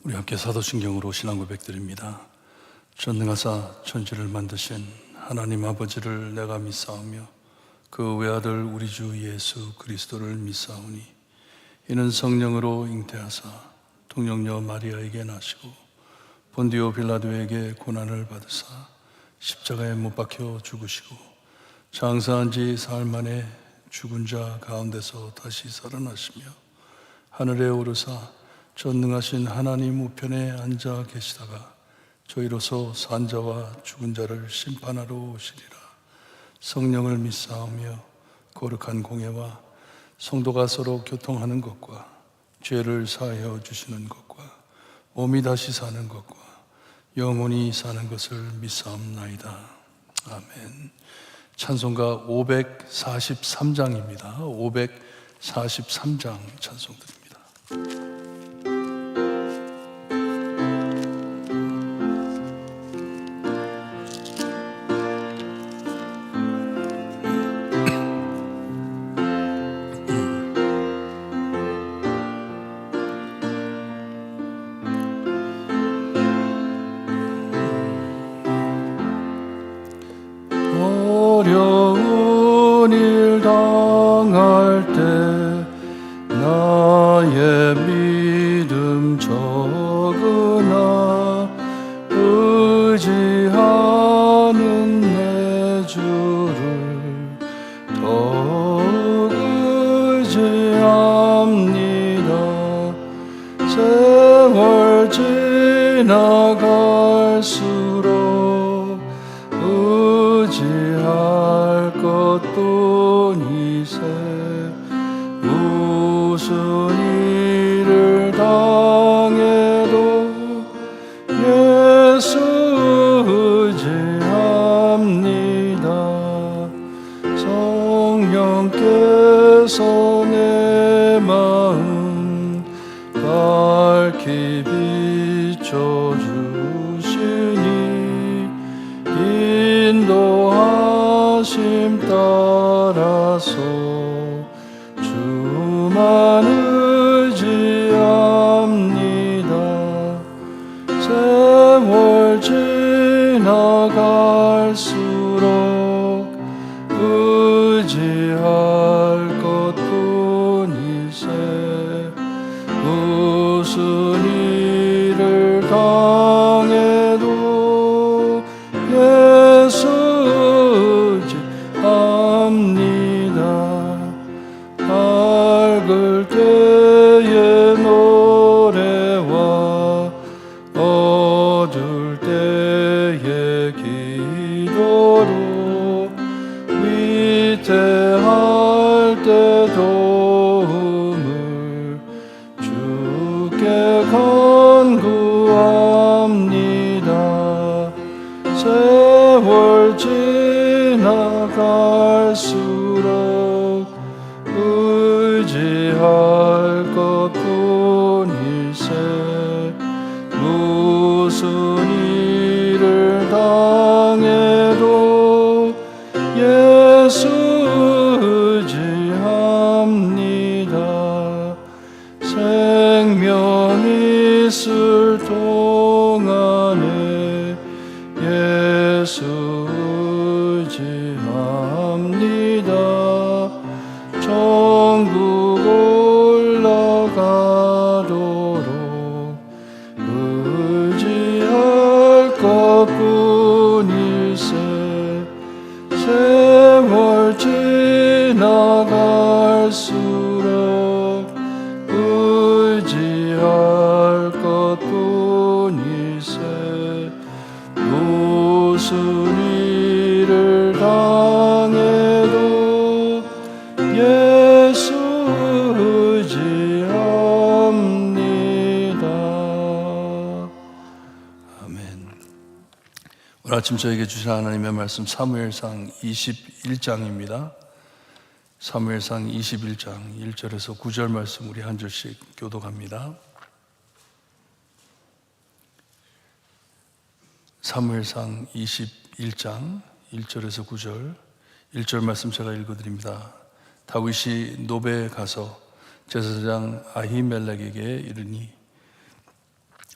우리 함께 사도신경으로 신앙 고백드립니다. 전능하사 천지를 만드신 하나님 아버지를 내가 믿사오며 그 외아들 우리 주 예수 그리스도를 믿사오니 이는 성령으로 잉태하사 통영녀 마리아에게 나시고 본디오 빌라도에게 고난을 받으사 십자가에 못 박혀 죽으시고 장사한 지 사흘 만에 죽은 자 가운데서 다시 살아나시며 하늘에 오르사 전능하신 하나님 우편에 앉아 계시다가 저희로서 산자와 죽은 자를 심판하러 오시리라. 성령을 믿사오며 거룩한 공예와 성도가 서로 교통하는 것과 죄를 사하여 주시는 것과 몸이 다시 사는 것과 영원히 사는 것을 믿사옵나이다. 아멘. 찬송가 543장입니다. 543장 찬송드립니다. 어려운 일 당할 때 나의 믿음 적으나 의지하는 내 주를 더욱 의지합니다. 세월 지나갈수록 의지할 것뿐이세. 무슨 일을 당해도 예수 의지합니다. 성령께서 내 마음 밝히 비춰주시니 인도하심 따라서 주만 의지합니다. 세월 지나갈수록 의지할 것뿐이세. 무슨 일을 당해도 예수 의지합니다. 밝을 때의 노래와 어두울 때의 기도로 위태할 때 도움을 주께 간구합니다. 세월 지나갈수록 의지할 것뿐일세. 무슨 일을 당해도 예수 의지합니다. 생명 있을 동안에 예수 의지합니다. 천국 올라가도록 의지할 것뿐일세. 세월 지나갈수록 의지할 것뿐일세. 무슨 일을 당해도 예수 의지합니다. 아멘. 오늘 아침 저에게 주신 하나님의 말씀 사무엘상 21장입니다. 사무엘상 21장 1절에서 9절 말씀 우리 한 절씩 교독합니다. 사무엘상 21장 1절에서 9절 1절 말씀 제가 읽어드립니다. 다윗이 노베에 가서 제사장 아히멜렉에게 이르니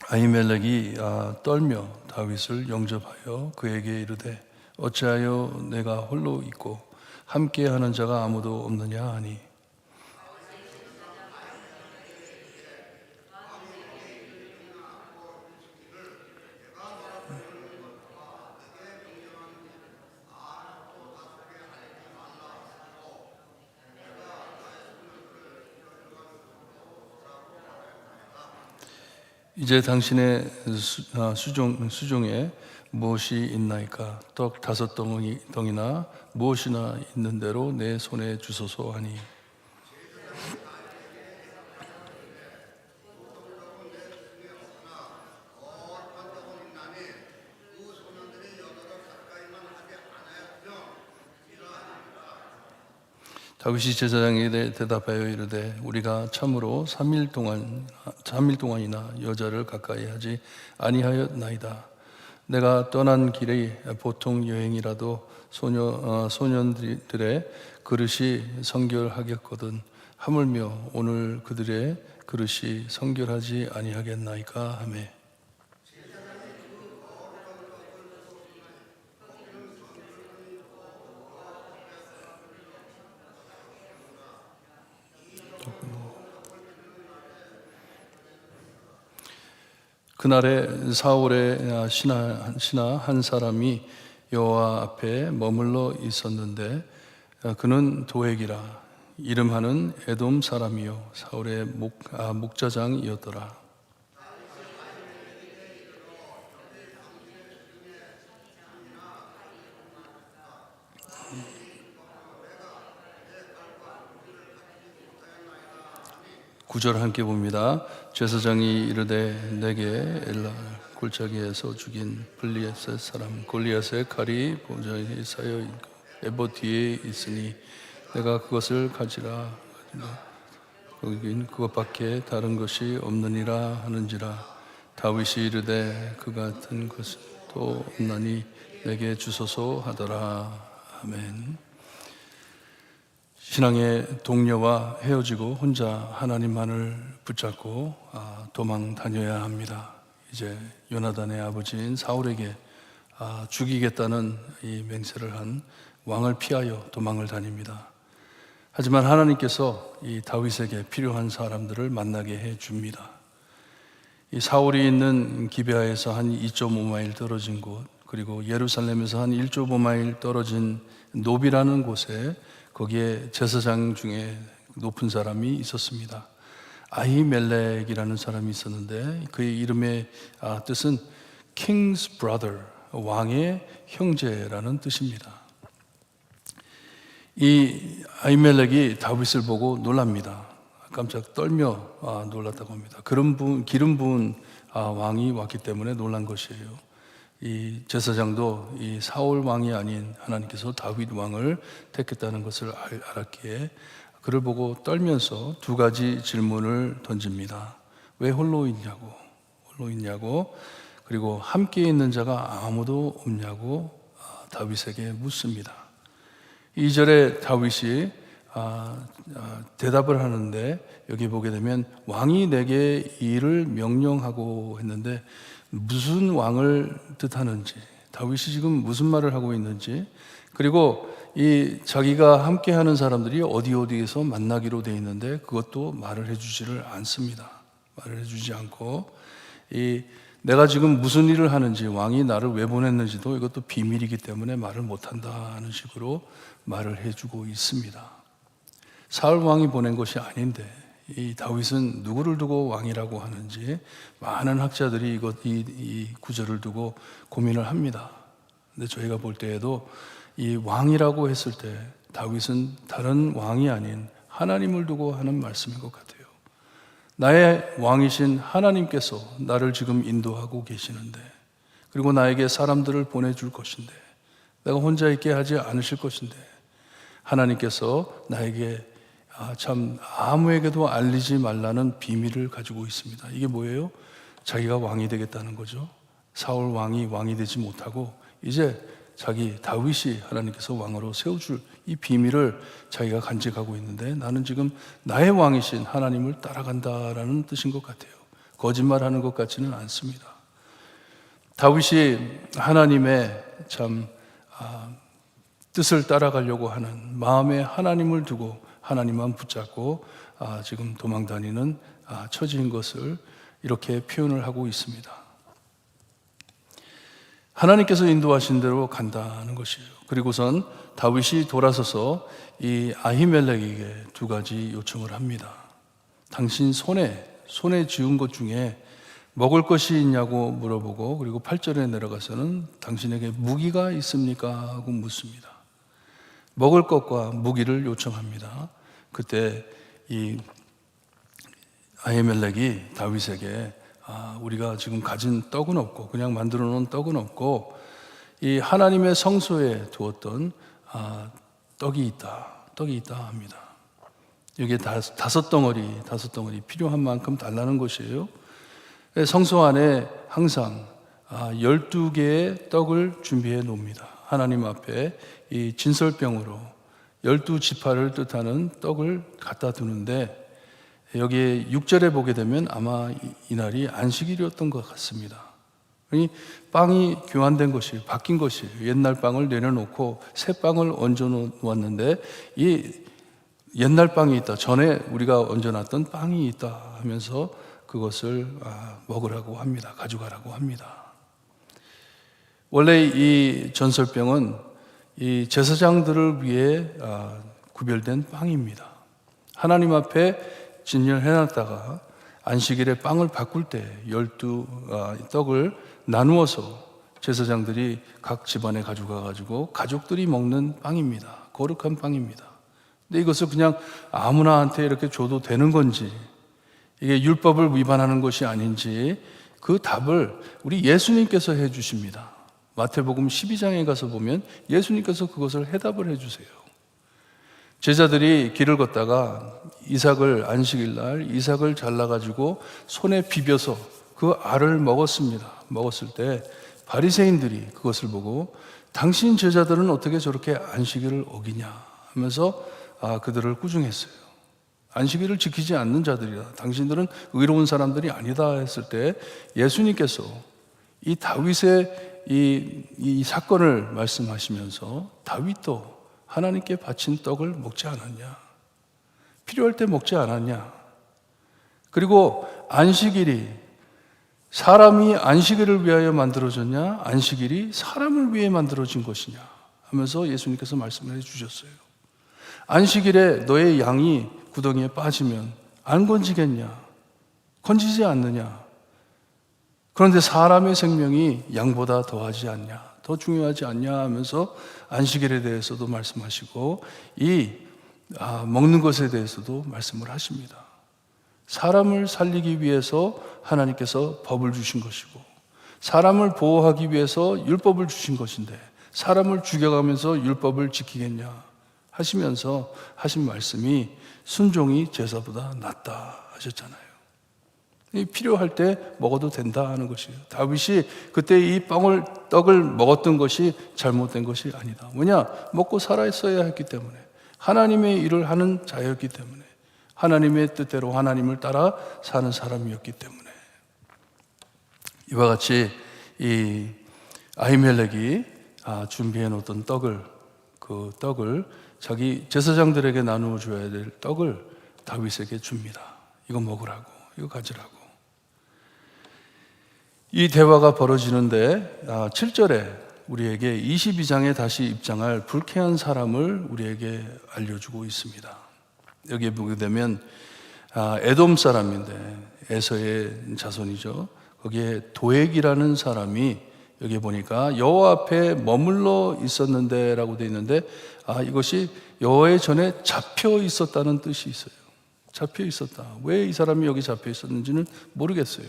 아히멜렉이 떨며 다윗을 영접하여 그에게 이르되 어찌하여 내가 홀로 있고 함께하는 자가 아무도 없느냐 하니 이제 당신의 수종에 무엇이 있나이까? 떡 5덩이나 무엇이나 있는 대로 내 손에 주소서 하니 다윗이 제사장에게 대답하여 이르되 우리가 참으로 3일 동안이나 여자를 가까이 하지 아니하였나이다. 내가 떠난 길이 보통 여행이라도 소년들의 그릇이 성결하겠거든 하물며 오늘 그들의 그릇이 성결하지 아니하겠나이까 하매 그날에 사울의 신하 한 사람이 여호와 앞에 머물러 있었는데 그는 도액이라 이름하는 에돔 사람이요 사울의 목자장이었더라. 구절 함께 봅니다. 제사장이 이르되 내게 엘라 골짜기에서 죽인 블리앗의 사람 골리앗의 칼이 보좌에 쌓여 있고 에봇 뒤에 있으니 내가 그것을 가지라 거긴 그것밖에 다른 것이 없느니라 하는지라. 다윗이 이르되 그 같은 것이 또 없나니 내게 주소서 하더라. 아멘. 신앙의 동료와 헤어지고 혼자 하나님만을 붙잡고 도망 다녀야 합니다. 이제 요나단의 아버지인 사울에게 죽이겠다는 이 맹세를 한 왕을 피하여 도망을 다닙니다. 하지만 하나님께서 이 다윗에게 필요한 사람들을 만나게 해 줍니다. 이 사울이 있는 기베아에서 한 2.5마일 떨어진 곳, 그리고 예루살렘에서 한 1.5마일 떨어진 노비라는 곳에 거기에 제사장 중에 높은 사람이 있었습니다. 아히멜렉이라는 사람이 있었는데 그의 이름의 뜻은 King's Brother, 왕의 형제라는 뜻입니다. 이 아히멜렉이 다윗을 보고 놀랍니다. 깜짝 떨며 놀랐다고 합니다. 기름 부은 왕이 왔기 때문에 놀란 것이에요. 이 제사장도 이 사울 왕이 아닌 하나님께서 다윗 왕을 택했다는 것을 알았기에 그를 보고 떨면서 두 가지 질문을 던집니다. 왜 홀로 있냐고, 그리고 함께 있는 자가 아무도 없냐고 다윗에게 묻습니다. 2절에 다윗이 대답을 하는데 여기 보게 되면 왕이 내게 일을 명령하고 했는데 무슨 왕을 뜻하는지, 다윗이 지금 무슨 말을 하고 있는지, 그리고 이 자기가 함께하는 사람들이 어디에서 만나기로 돼 있는데 그것도 말을 해주지를 않습니다. 말을 해주지 않고 내가 지금 무슨 일을 하는지, 왕이 나를 왜 보냈는지도 이것도 비밀이기 때문에 말을 못한다 하는 식으로 말을 해주고 있습니다. 사울 왕이 보낸 것이 아닌데 이 다윗은 누구를 두고 왕이라고 하는지 많은 학자들이 이 구절을 두고 고민을 합니다. 근데 저희가 볼 때에도 이 왕이라고 했을 때 다윗은 다른 왕이 아닌 하나님을 두고 하는 말씀인 것 같아요. 나의 왕이신 하나님께서 나를 지금 인도하고 계시는데, 그리고 나에게 사람들을 보내줄 것인데, 내가 혼자 있게 하지 않으실 것인데, 하나님께서 나에게 참 아무에게도 알리지 말라는 비밀을 가지고 있습니다. 이게 뭐예요? 자기가 왕이 되겠다는 거죠. 사울 왕이 되지 못하고 이제 자기 다윗이 하나님께서 왕으로 세워줄 이 비밀을 자기가 간직하고 있는데, 나는 지금 나의 왕이신 하나님을 따라간다라는 뜻인 것 같아요. 거짓말하는 것 같지는 않습니다. 다윗이 하나님의 참 뜻을 따라가려고 하는 마음에 하나님을 두고 하나님만 붙잡고 지금 도망다니는 처지인 것을 이렇게 표현을 하고 있습니다. 하나님께서 인도하신 대로 간다는 것이에요. 그리고선 다윗이 돌아서서 이 아히멜렉에게 두 가지 요청을 합니다. 당신 손에 쥐은 것 중에 먹을 것이 있냐고 물어보고, 그리고 8절에 내려가서는 당신에게 무기가 있습니까? 하고 묻습니다. 먹을 것과 무기를 요청합니다. 그때 이 아히멜렉이 다윗에게 우리가 지금 가진 떡은 없고, 그냥 만들어 놓은 떡은 없고, 이 하나님의 성소에 두었던 떡이 있다 합니다. 여기에 다섯 덩어리 필요한 만큼 달라는 것이에요. 성소 안에 항상 12개의 떡을 준비해 놓습니다. 하나님 앞에 이 진설병으로 12지파를 뜻하는 떡을 갖다 두는데, 여기에 6절에 보게 되면 아마 이날이 안식일이었던 것 같습니다. 빵이 교환된 것이에요. 바뀐 것이에요. 옛날 빵을 내려놓고 새 빵을 얹어 놓았는데, 이 옛날 빵이 있다, 전에 우리가 얹어놨던 빵이 있다 하면서 그것을 먹으라고 합니다. 가져가라고 합니다. 원래 이 전설병은 이 제사장들을 위해 구별된 빵입니다. 하나님 앞에 진열해놨다가 안식일에 빵을 바꿀 때 12떡을 나누어서 제사장들이 각 집안에 가져가가지고 가족들이 먹는 빵입니다. 거룩한 빵입니다. 근데 이것을 그냥 아무나한테 이렇게 줘도 되는 건지, 이게 율법을 위반하는 것이 아닌지, 그 답을 우리 예수님께서 해주십니다. 마태복음 12장에 가서 보면 예수님께서 그것을 해답을 해주세요. 제자들이 길을 걷다가 안식일 날 이삭을 잘라가지고 손에 비벼서 그 알을 먹었습니다. 먹었을 때 바리새인들이 그것을 보고 당신 제자들은 어떻게 저렇게 안식일을 어기냐 하면서 그들을 꾸중했어요. 안식일을 지키지 않는 자들이다, 당신들은 의로운 사람들이 아니다 했을 때 예수님께서 이 다윗의 이 사건을 말씀하시면서 다윗도 하나님께 바친 떡을 먹지 않았냐? 필요할 때 먹지 않았냐? 그리고 안식일이 사람이 안식일을 위하여 만들어졌냐? 안식일이 사람을 위해 만들어진 것이냐? 하면서 예수님께서 말씀을 해주셨어요. 안식일에 너의 양이 구덩이에 빠지면 안 건지겠냐? 건지지 않느냐? 그런데 사람의 생명이 양보다 더하지 않냐? 더 중요하지 않냐? 하면서 안식일에 대해서도 말씀하시고 먹는 것에 대해서도 말씀을 하십니다. 사람을 살리기 위해서 하나님께서 법을 주신 것이고, 사람을 보호하기 위해서 율법을 주신 것인데 사람을 죽여가면서 율법을 지키겠냐 하시면서 하신 말씀이 순종이 제사보다 낫다 하셨잖아요. 필요할 때 먹어도 된다 하는 것이에요. 다윗이 그때 이 떡을 먹었던 것이 잘못된 것이 아니다. 뭐냐? 먹고 살아있어야 했기 때문에, 하나님의 일을 하는 자였기 때문에, 하나님의 뜻대로 하나님을 따라 사는 사람이었기 때문에. 이와 같이 이 아히멜렉이 준비해 놓던 그 떡을 자기 제사장들에게 나누어 줘야 될 떡을 다윗에게 줍니다. 이거 먹으라고, 이거 가지라고. 이 대화가 벌어지는데 7절에 우리에게 22장에 다시 입장할 불쾌한 사람을 우리에게 알려주고 있습니다. 여기에 보게 되면 에돔 사람인데 에서의 자손이죠. 거기에 도액이라는 사람이 여기 보니까 여호와 앞에 머물러 있었는데 라고 되어 있는데, 이것이 여호와의 전에 잡혀 있었다는 뜻이 있어요. 잡혀 있었다. 왜 이 사람이 여기 잡혀 있었는지는 모르겠어요.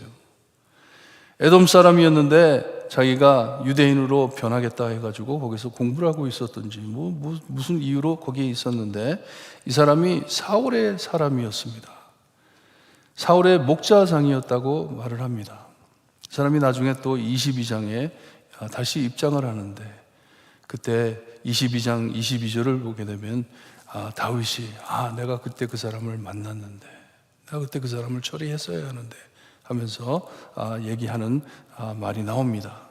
에돔 사람이었는데 자기가 유대인으로 변하겠다 해가지고 거기서 공부를 하고 있었던지 무슨 이유로 거기에 있었는데, 이 사람이 사울의 사람이었습니다. 사울의 목자장이었다고 말을 합니다. 이 사람이 나중에 또 22장에 다시 입장을 하는데, 그때 22장 22절을 보게 되면 다윗이 내가 그때 그 사람을 만났는데, 내가 그때 그 사람을 처리했어야 하는데 하면서 얘기하는 말이 나옵니다.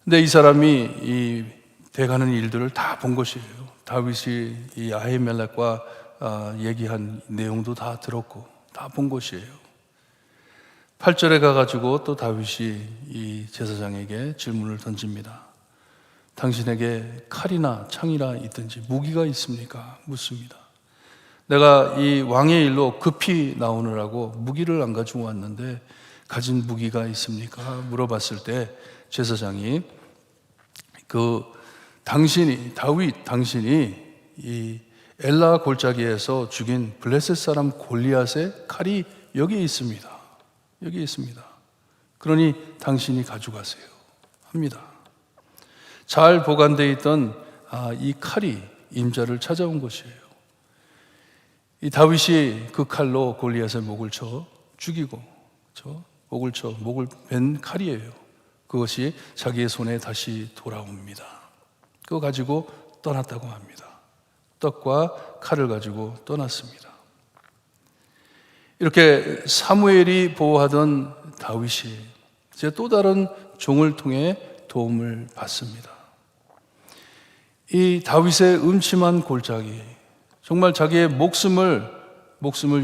근데 이 사람이 이 돼가는 일들을 다 본 것이에요. 다윗이 이 아히멜렉과 얘기한 내용도 다 들었고 다 본 것이에요. 8절에 가가지고 또 다윗이 이 제사장에게 질문을 던집니다. 당신에게 칼이나 창이나 있든지 무기가 있습니까? 묻습니다. 내가 이 왕의 일로 급히 나오느라고 무기를 안 가지고 왔는데 가진 무기가 있습니까? 물어봤을 때 제사장이 당신이 이 엘라 골짜기에서 죽인 블레셋 사람 골리앗의 칼이 여기 있습니다. 여기 있습니다. 그러니 당신이 가져가세요. 합니다. 잘 보관되어 있던 이 칼이 임자를 찾아온 것이에요. 이 다윗이 그 칼로 골리앗의 목을 쳐 죽이고, 목을 벤 칼이에요. 그것이 자기의 손에 다시 돌아옵니다. 그거 가지고 떠났다고 합니다. 떡과 칼을 가지고 떠났습니다. 이렇게 사무엘이 보호하던 다윗이 이제 또 다른 종을 통해 도움을 받습니다. 이 다윗의 음침한 골짜기, 정말 자기의 목숨을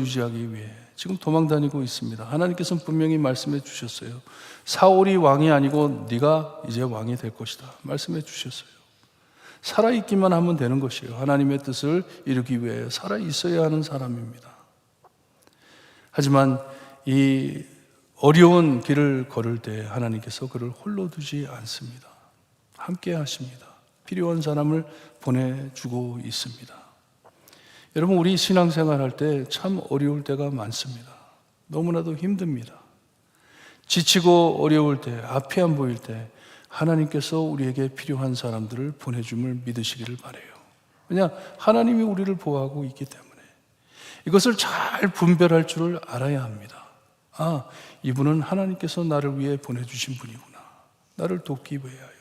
유지하기 위해 지금 도망 다니고 있습니다. 하나님께서는 분명히 말씀해 주셨어요. 사울이 왕이 아니고 네가 이제 왕이 될 것이다. 말씀해 주셨어요. 살아있기만 하면 되는 것이에요. 하나님의 뜻을 이루기 위해 살아있어야 하는 사람입니다. 하지만 이 어려운 길을 걸을 때 하나님께서 그를 홀로 두지 않습니다. 함께 하십니다. 필요한 사람을 보내주고 있습니다. 여러분, 우리 신앙생활 할 때 참 어려울 때가 많습니다. 너무나도 힘듭니다. 지치고 어려울 때, 앞이 안 보일 때 하나님께서 우리에게 필요한 사람들을 보내줌을 믿으시기를 바라요. 왜냐? 하나님이 우리를 보호하고 있기 때문에. 이것을 잘 분별할 줄을 알아야 합니다. 이분은 하나님께서 나를 위해 보내주신 분이구나. 나를 돕기 위하여,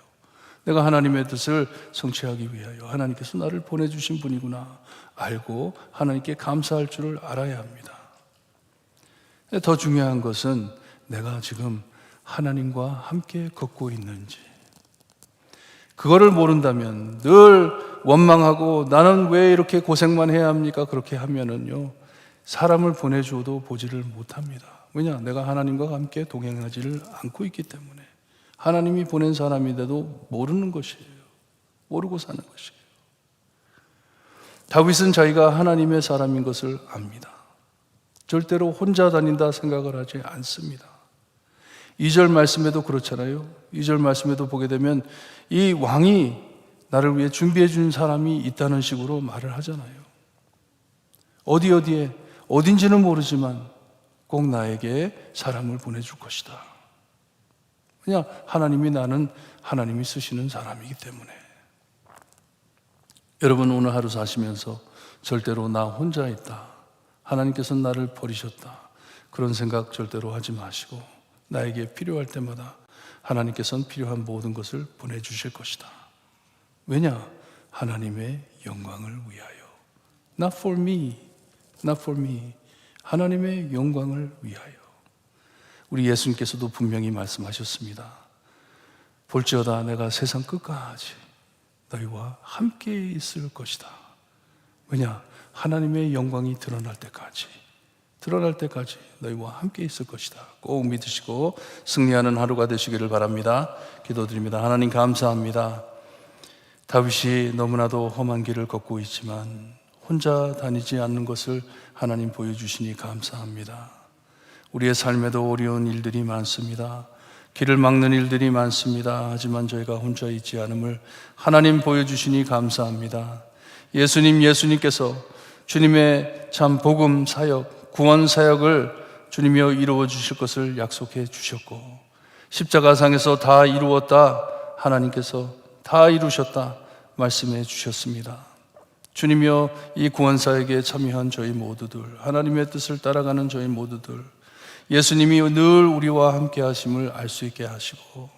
내가 하나님의 뜻을 성취하기 위하여 하나님께서 나를 보내주신 분이구나 알고 하나님께 감사할 줄을 알아야 합니다. 더 중요한 것은 내가 지금 하나님과 함께 걷고 있는지, 그거를 모른다면 늘 원망하고 나는 왜 이렇게 고생만 해야 합니까? 그렇게 하면은요, 사람을 보내주어도 보지를 못합니다. 왜냐? 내가 하나님과 함께 동행하지를 않고 있기 때문에. 하나님이 보낸 사람인데도 모르는 것이에요. 모르고 사는 것이에요. 다윗은 자기가 하나님의 사람인 것을 압니다. 절대로 혼자 다닌다 생각을 하지 않습니다. 2절 말씀에도 그렇잖아요. 2절 말씀에도 보게 되면 이 왕이 나를 위해 준비해 준 사람이 있다는 식으로 말을 하잖아요. 어디에 어딘지는 모르지만 꼭 나에게 사람을 보내줄 것이다. 그냥 나는 하나님이 쓰시는 사람이기 때문에. 여러분, 오늘 하루 사시면서 절대로 나 혼자 있다, 하나님께서는 나를 버리셨다, 그런 생각 절대로 하지 마시고 나에게 필요할 때마다 하나님께서는 필요한 모든 것을 보내주실 것이다. 왜냐? 하나님의 영광을 위하여. Not for me, not for me. 하나님의 영광을 위하여. 우리 예수님께서도 분명히 말씀하셨습니다. 볼지어다 내가 세상 끝까지 너희와 함께 있을 것이다. 왜냐? 하나님의 영광이 드러날 때까지 너희와 함께 있을 것이다. 꼭 믿으시고 승리하는 하루가 되시기를 바랍니다. 기도드립니다. 하나님 감사합니다. 다윗이 너무나도 험한 길을 걷고 있지만 혼자 다니지 않는 것을 하나님 보여주시니 감사합니다. 우리의 삶에도 어려운 일들이 많습니다. 길을 막는 일들이 많습니다. 하지만 저희가 혼자 있지 않음을 하나님 보여주시니 감사합니다. 예수님께서 주님의 참 복음 사역, 구원 사역을 주님이여 이루어 주실 것을 약속해 주셨고, 십자가상에서 다 이루었다, 하나님께서 다 이루셨다 말씀해 주셨습니다. 주님이여 이 구원 사역에 참여한 저희 모두들, 하나님의 뜻을 따라가는 저희 모두들, 예수님이 늘 우리와 함께 하심을 알 수 있게 하시고,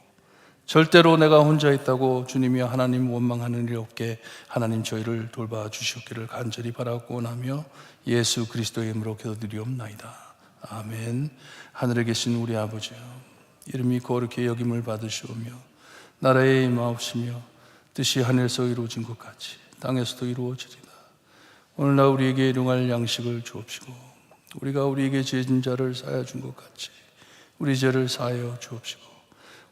절대로 내가 혼자 있다고 주님이 하나님 원망하는 일 없게 하나님 저희를 돌봐 주시옵기를 간절히 바라고 원하며 예수 그리스도의 이름으로 기도드리옵나이다. 아멘. 하늘에 계신 우리 아버지여, 이름이 거룩히 여김을 받으시오며 나라에 임하옵시며 뜻이 하늘에서 이루어진 것 같이 땅에서도 이루어지리다. 오늘날 우리에게 일용할 양식을 주옵시고 우리가 우리에게 죄진 자를 사하여 준 것 같이 우리 죄를 사하여 주옵시고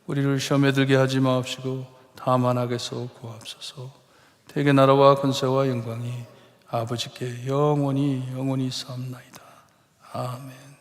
우리를 시험에 들게 하지 마옵시고 다만 악에서 구하옵소서. 대개 나라와 권세와 영광이 아버지께 영원히 영원히 삼나이다. 아멘.